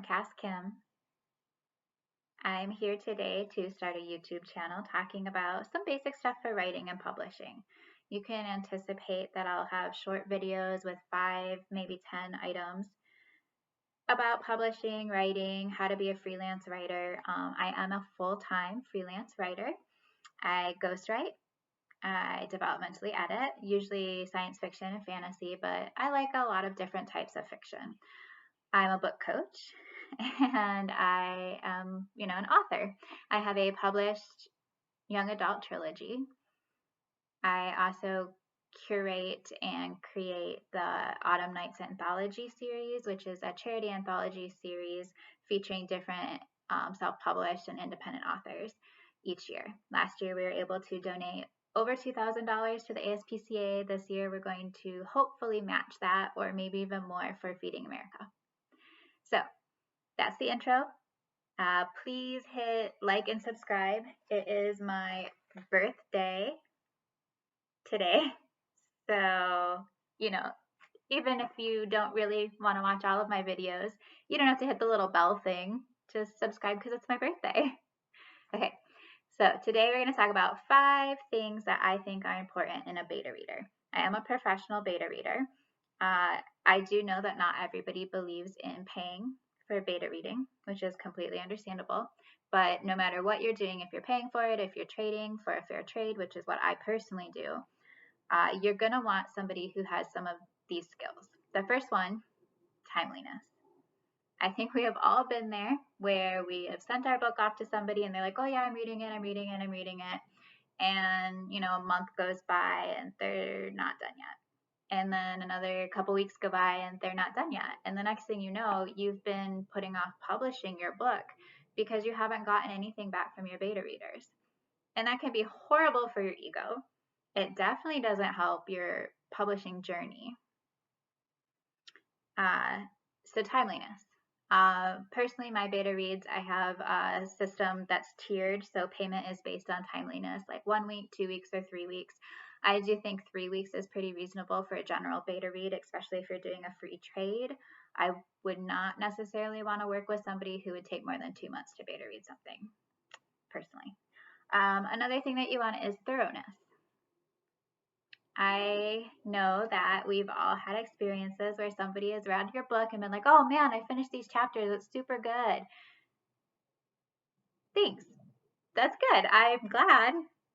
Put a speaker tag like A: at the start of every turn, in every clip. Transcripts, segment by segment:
A: I'm Cass Kim. I'm here today to start a YouTube channel talking about some basic stuff for writing and publishing. You can anticipate that I'll have short videos with 5, maybe 10 items about publishing, writing, how to be a freelance writer. I am a full-time freelance writer. I ghostwrite, I developmentally edit, usually science fiction and fantasy, but I like a lot of different types of fiction. I'm a book coach and I am, an author. I have a published young adult trilogy. I also curate and create the Autumn Nights Anthology series, which is a charity anthology series featuring different self-published and independent authors each year. Last year, we were able to donate over $2,000 to the ASPCA. This year, we're going to hopefully match that or maybe even more for Feeding America. So that's the intro. Please hit like and subscribe. It is my birthday today. So, even if you don't really want to watch all of my videos, you don't have to hit the little bell thing. Just subscribe because it's my birthday. Okay, so today we're going to talk about 5 things that I think are important in a beta reader. I am a professional beta reader. I do know that not everybody believes in paying for beta reading, which is completely understandable. But no matter what you're doing, if you're paying for it, if you're trading for a fair trade, which is what I personally do, you're going to want somebody who has some of these skills. The first one, timeliness. I think we have all been there where we have sent our book off to somebody and they're like, oh yeah, I'm reading it. And, a month goes by and they're not done yet. And then another couple weeks go by and they're not done yet. And the next thing you know, you've been putting off publishing your book because you haven't gotten anything back from your beta readers. And that can be horrible for your ego. It definitely doesn't help your publishing journey. So timeliness. Personally, my beta reads, I have a system that's tiered. So payment is based on timeliness, like 1 week, 2 weeks, or 3 weeks. I do think 3 weeks is pretty reasonable for a general beta read, especially if you're doing a free trade. I would not necessarily want to work with somebody who would take more than 2 months to beta read something, personally. Another thing that you want is thoroughness. I know that we've all had experiences where somebody has read your book and been like, oh man, I finished these chapters. It's super good. Thanks. That's good. I'm glad.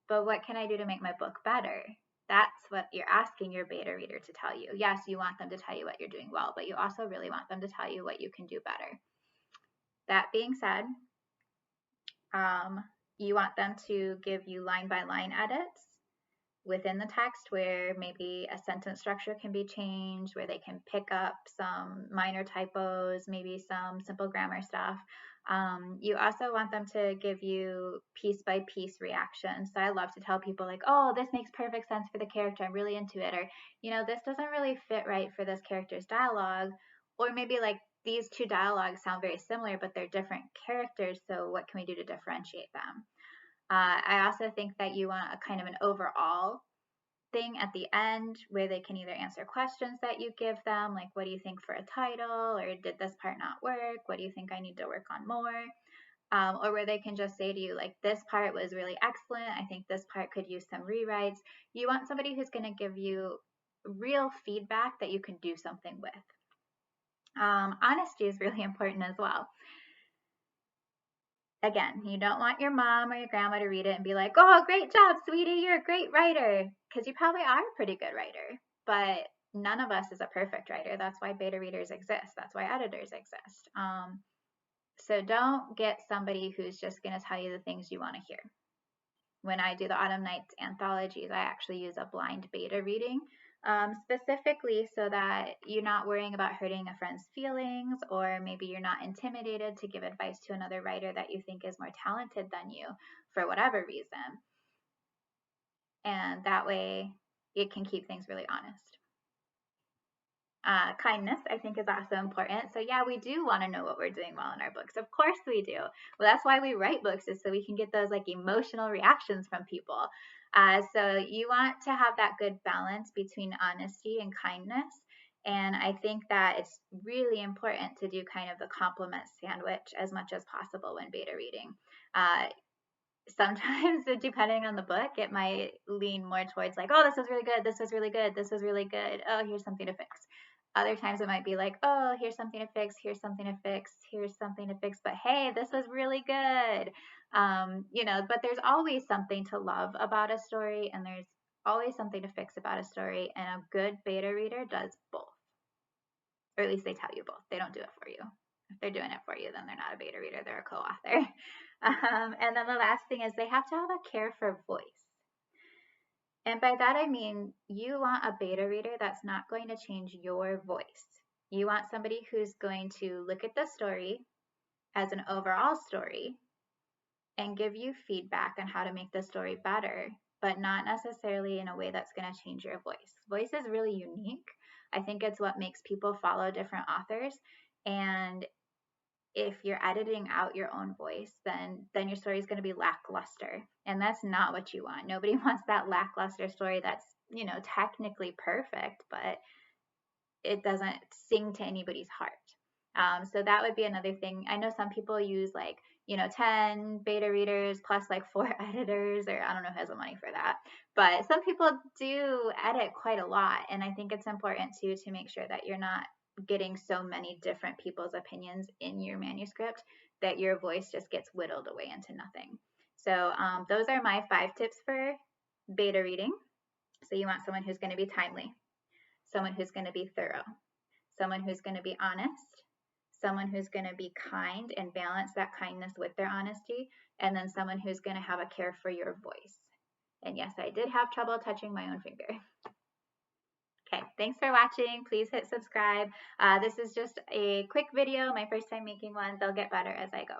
A: But what can I do to make my book better? That's what you're asking your beta reader to tell you. Yes, you want them to tell you what you're doing well, but you also really want them to tell you what you can do better. That being said, you want them to give you line-by-line edits within the text where maybe a sentence structure can be changed, where they can pick up some minor typos, maybe some simple grammar stuff. You also want them to give you piece by piece reactions. So I love to tell people like, oh, this makes perfect sense for the character. I'm really into it. Or, this doesn't really fit right for this character's dialogue. Or maybe like these 2 dialogues sound very similar, but they're different characters. So what can we do to differentiate them? I also think that you want a kind of an overall thing at the end where they can either answer questions that you give them, like what do you think for a title, or did this part not work? What do you think I need to work on more? Or where they can just say to you, like, this part was really excellent. I think this part could use some rewrites. You want somebody who's going to give you real feedback that you can do something with. Honesty is really important as well. Again, you don't want your mom or your grandma to read it and be like, oh, great job, sweetie, you're a great writer. Because you probably are a pretty good writer. But none of us is a perfect writer. That's why beta readers exist. That's why editors exist. So don't get somebody who's just going to tell you the things you want to hear. When I do the Autumn Nights anthologies, I actually use a blind beta reading. Specifically so that you're not worrying about hurting a friend's feelings, or maybe you're not intimidated to give advice to another writer that you think is more talented than you for whatever reason. And that way it can keep things really honest. Kindness, I think, is also important. So yeah, we do want to know what we're doing well in our books. Of course we do. Well, that's why we write books, is so we can get those like emotional reactions from people. So you want to have that good balance between honesty and kindness. And I think that it's really important to do kind of the compliment sandwich as much as possible when beta reading. Sometimes, depending on the book, it might lean more towards like, oh, this was really good, this was really good, this was really good. Oh, here's something to fix. Other times it might be like, oh, here's something to fix, here's something to fix, here's something to fix, but hey, this was really good. But there's always something to love about a story, and there's always something to fix about a story, and a good beta reader does both. Or at least they tell you both. They don't do it for you. If they're doing it for you, then they're not a beta reader, they're a co-author. And then the last thing is they have to have a care for voice. And by that I mean you want a beta reader that's not going to change your voice. You want somebody who's going to look at the story as an overall story and give you feedback on how to make the story better, but not necessarily in a way that's going to change your voice. Voice is really unique. I think it's what makes people follow different authors. And if you're editing out your own voice, then your story is going to be lackluster. And that's not what you want. Nobody wants that lackluster story that's, technically perfect, but it doesn't sing to anybody's heart. So that would be another thing. I know some people use 10 beta readers plus 4 editors, or I don't know who has the money for that. But some people do edit quite a lot. And I think it's important too to make sure that you're not getting so many different people's opinions in your manuscript that your voice just gets whittled away into nothing. So those are my 5 tips for beta reading. So you want someone who's going to be timely, someone who's going to be thorough, someone who's going to be honest, someone who's going to be kind and balance that kindness with their honesty, and then someone who's going to have a care for your voice. And yes, I did have trouble touching my own finger. Okay, thanks for watching. Please hit subscribe. This is just a quick video, my first time making one. They'll get better as I go.